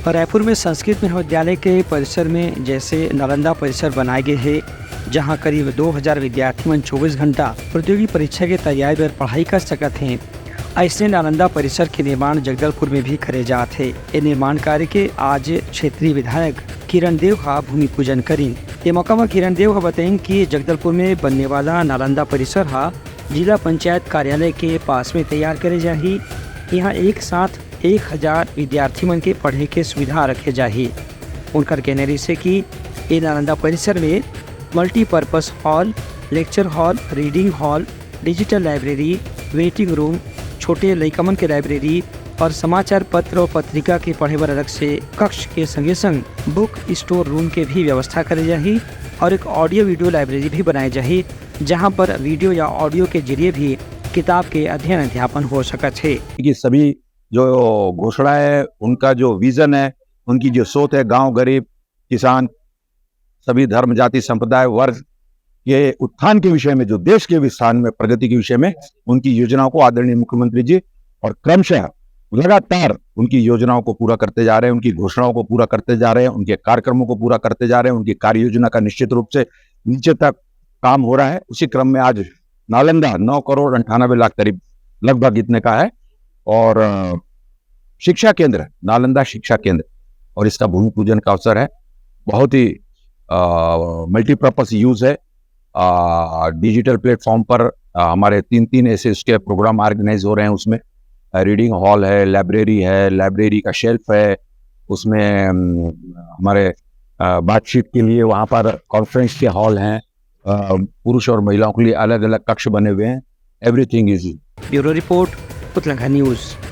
रायपुर में संस्कृत महाविद्यालय के परिसर में जैसे नालंदा परिसर बनाए गए हैं, जहां करीब 2000 विद्यार्थी 24 घंटा प्रतियोगी परीक्षा की तैयारी पर पढ़ाई कर सकते हैं। ऐसे नालंदा परिसर के निर्माण जगदलपुर में भी करे जाते हैं। ये निर्माण कार्य के आज क्षेत्रीय विधायक किरण देव का भूमि पूजन करी। ये मौका पर किरण देव का बताएं कि जगदलपुर में बनने वाला नालंदा परिसर जिला पंचायत कार्यालय के पास में तैयार करे जाही। यहाँ एक साथ 1000 विद्यार्थी मन के पढ़ने के सुविधा रखे जाही। उनकर कहने से कि ये नालंदा परिसर में multipurpose hall, lecture hall, reading hall, digital library, waiting room, छोटे लइकमन के लाइब्रेरी और समाचार पत्र और पत्रिका के पढ़े बर अलग से कक्ष के संगे संग बुक स्टोर रूम के भी व्यवस्था करे जाही और एक ऑडियो वीडियो लाइब्रेरी भी बनाई जाही, जहां पर वीडियो या ऑडियो के जरिए भी किताब के अध्ययन अध्यापन हो सकत है। कि सभी जो घोषणा है, उनका जो विजन है, उनकी जो सोच है, गांव, गरीब, किसान, सभी धर्म, जाति, संप्रदाय, वर्ग के उत्थान के विषय में, जो देश के विस्तार में, प्रगति के विषय में उनकी योजनाओं को आदरणीय मुख्यमंत्री जी और क्रमशः लगातार उनकी योजनाओं को पूरा करते जा रहे हैं, उनकी घोषणाओं को पूरा करते जा रहे हैं, उनके कार्यक्रमों को पूरा करते जा रहे हैं। उनकी कार्य योजना का निश्चित रूप से नीचे तक काम हो रहा है। उसी क्रम में आज नालंदा 9 करोड़ 98 लाख करीब लगभग इतने का है और शिक्षा केंद्र, नालंदा शिक्षा केंद्र, और इसका भूमि पूजन का अवसर है। बहुत ही मल्टीपर्पस यूज है। डिजिटल प्लेटफॉर्म पर हमारे 3 ऐसे उसके प्रोग्राम ऑर्गेनाइज हो रहे हैं। उसमें रीडिंग हॉल है, लाइब्रेरी है, लाइब्रेरी का शेल्फ है, उसमें हमारे बातचीत के लिए वहाँ पर कॉन्फ्रेंस के हॉल हैं, पुरुष और महिलाओं के लिए अलग अलग कक्ष बने हुए हैं। Everything is. ब्यूरो रिपोर्ट, पुतलंगा न्यूज़।